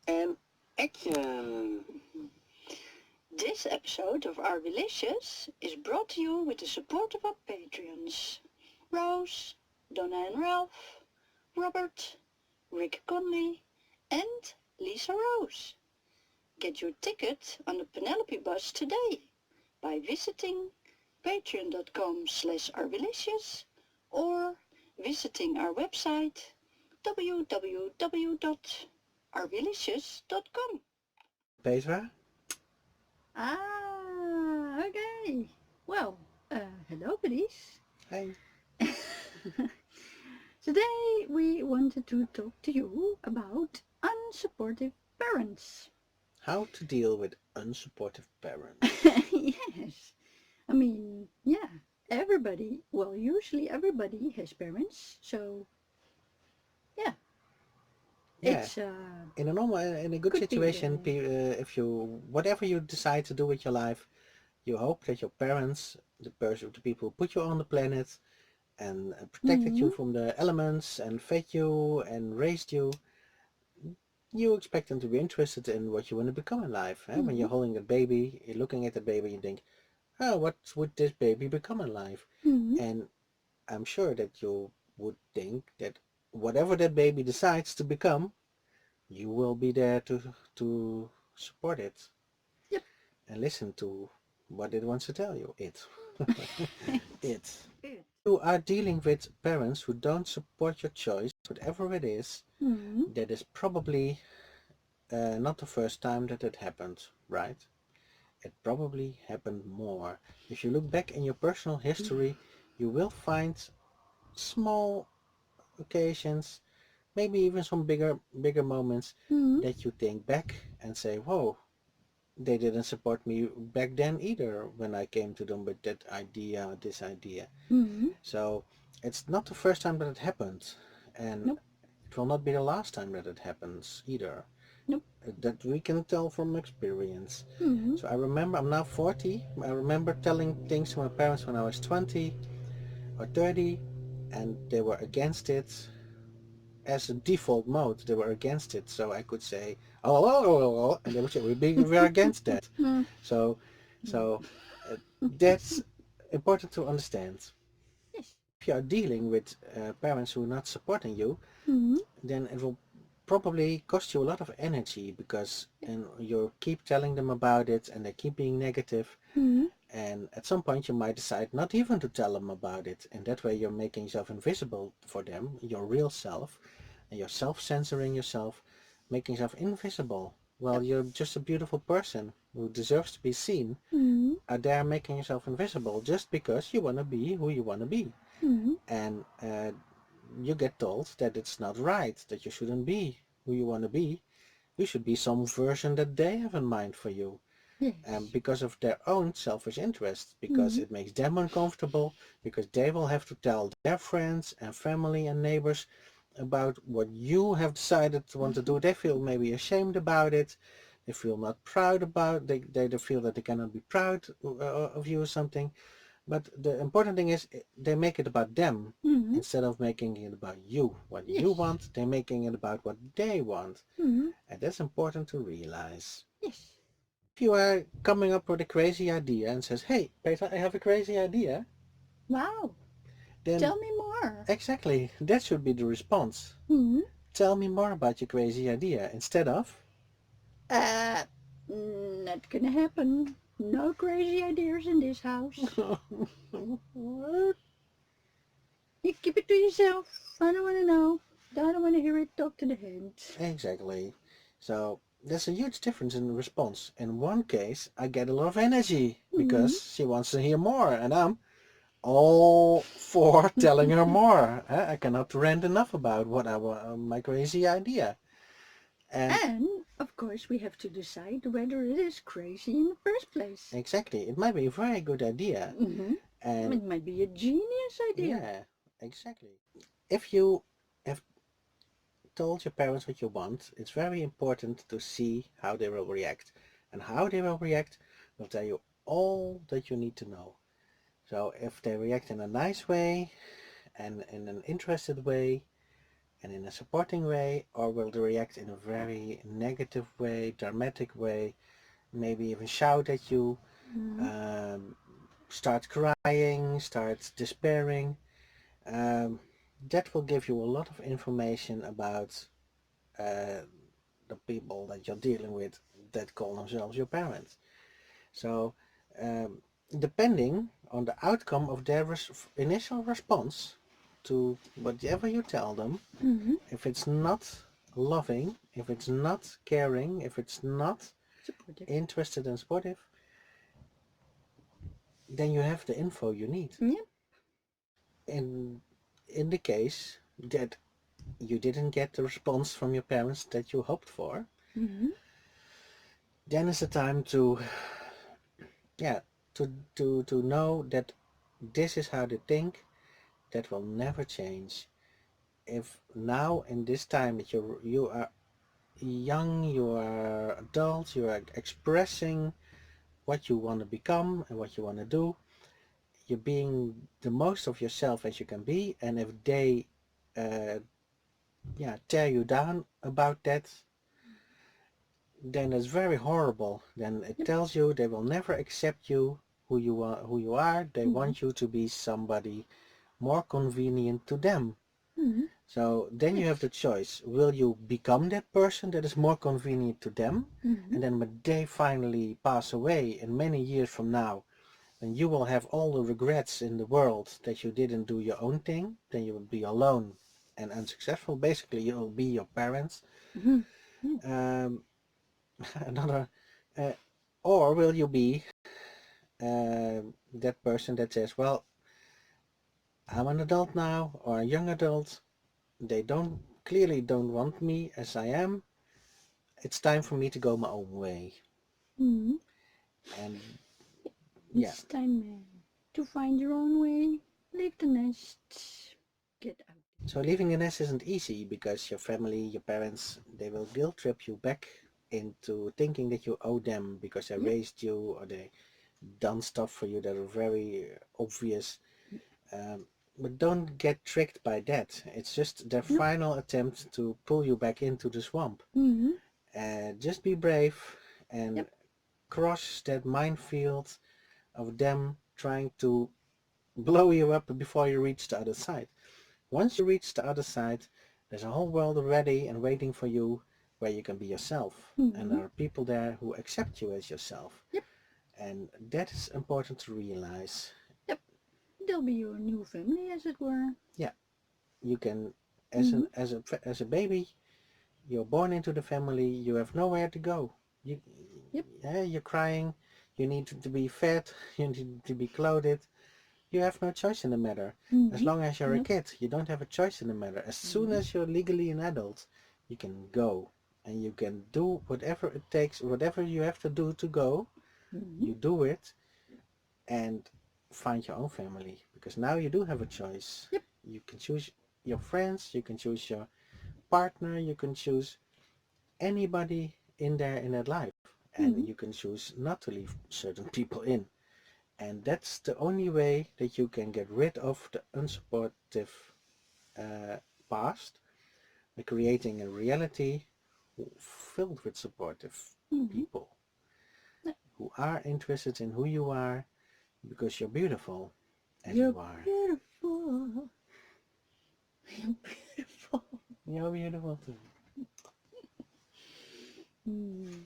And action! This episode of Our Delicious is brought to you with the support of our Patreons. Rose, Donna and Ralph, Robert, Rick Conley, and Lisa Rose. Get your ticket on the Penelope bus today by visiting patreon.com/ourdelicious or visiting our website www.ourdelicious.com. Petra? Okay. Well, hello, buddies. Hey. Today we wanted to talk to you about unsupportive parents. How to deal with unsupportive parents. Yes. I mean, yeah, everybody, well, usually everybody has parents, so yeah, Yeah. it's In a good could be situation, if you, whatever you decide to do with your life, you hope that your parents, the people who put you on the planet and protected you from the elements and fed you and raised you, you expect them to be interested in what you want to become in life. When you're holding that baby, you're looking at the baby, you think, oh, what would this baby become in life? And I'm sure that you would think that whatever that baby decides to become, you will be there to support it. Yep. And listen to what it wants to tell you. It. It. Good. You are dealing with parents who don't support your choice, whatever it is. That is probably not the first time that it happened, right? It probably happened more. If you look back in your personal history, you will find small occasions, maybe even some bigger moments that you think back and say, whoa, they didn't support me back then either when I came to them with that idea or this idea. So it's not the first time that it happened, and Nope. it will not be the last time that it happens either. Nope. That we can tell from experience. So I remember, I'm now 40, I remember telling things to my parents when I was 20 or 30, and they were against it. As a default mode, they were against it, so I could say, oh, and they would say, we're against that. So, so that's important to understand. Yes. If you are dealing with parents who are not supporting you, then it will probably cost you a lot of energy because and you keep telling them about it and they keep being negative, and at some point you might decide not even to tell them about it, and that way you're making yourself invisible for them, your real self, and you're self-censoring yourself, making yourself invisible. Well, you're just a beautiful person who deserves to be seen, are there making yourself invisible just because you want to be who you want to be. And you get told that it's not right, that you shouldn't be who you want to be. You should be some version that they have in mind for you. Yes. Because of their own selfish interests, because it makes them uncomfortable, because they will have to tell their friends and family and neighbors about what you have decided to want to do. They feel maybe ashamed about it. They feel not proud about it. They feel that they cannot be proud of you or something. But the important thing is they make it about them instead of making it about you. What you want, they're making it about what they want. And that's important to realize. Yes. If you are coming up with a crazy idea and says, hey, Peter, I have a crazy idea, Wow. then Tell me more. exactly, that should be the response. Tell me more about your crazy idea instead of, Not gonna happen. No crazy ideas in this house. You keep it to yourself. I don't want to know. I don't want to hear it. Talk to the hand. Exactly. So there's a huge difference in response. In one case, I get a lot of energy because she wants to hear more, and I'm all for telling her more. I cannot rant enough about what I want, my crazy idea. And, of course, we have to decide whether it is crazy in the first place. Exactly. It might be a very good idea. And it might be a genius idea. yeah, exactly. If you have told your parents what you want, it's very important to see how they will react. And how they will react will tell you all that you need to know. So if they react in a nice way and in an interested way, and in a supporting way, or will they react in a very negative way, dramatic way, maybe even shout at you, start crying, start despairing. That will give you a lot of information about the people that you're dealing with that call themselves your parents. So depending on the outcome of their initial response to whatever you tell them, if it's not loving, if it's not caring, if it's not Supportive. interested and supportive, then you have the info you need. Yeah. In the case that you didn't get the response from your parents that you hoped for, then is the time to to know that this is how they think. That will never change. If now in this time that you are young, you are adult, you are expressing what you want to become and what you want to do, you're being the most of yourself as you can be, and if they tear you down about that, then it's very horrible. Then it tells you they will never accept you who you are. They want you to be somebody more convenient to them. So then you have the choice. Will you become that person that is more convenient to them? And then when they finally pass away in many years from now, then you will have all the regrets in the world that you didn't do your own thing. Then you will be alone and unsuccessful. Basically, you will be your parents. Another, or will you be that person that says, well, I'm an adult now, or a young adult. They clearly don't want me as I am. It's time for me to go my own way. And yeah. It's time to find your own way. Leave the nest. Get out. So leaving the nest isn't easy because your family, your parents, they will guilt trip you back into thinking that you owe them because they raised you or they done stuff for you that are very obvious. But don't get tricked by that. It's just their final attempt to pull you back into the swamp. Just be brave and cross that minefield of them trying to blow you up before you reach the other side. Once you reach the other side, there's a whole world ready and waiting for you where you can be yourself. And there are people there who accept you as yourself. And that is important to realize. They'll be your new family, as it were. Yeah, you can, as a baby, you're born into the family. You have nowhere to go. You're crying. You need to be fed. You need to be clothed. You have no choice in the matter. As long as you're a kid, you don't have a choice in the matter. As soon as you're legally an adult, you can go and you can do whatever it takes, whatever you have to do to go. You do it and find your own family, because now you do have a choice. You can choose your friends, you can choose your partner, you can choose anybody in that life, and you can choose not to leave certain people in. And that's the only way that you can get rid of the unsupportive past, by creating a reality filled with supportive people who are interested in who you are, because you're beautiful as you are. Beautiful. You're beautiful. You're beautiful too.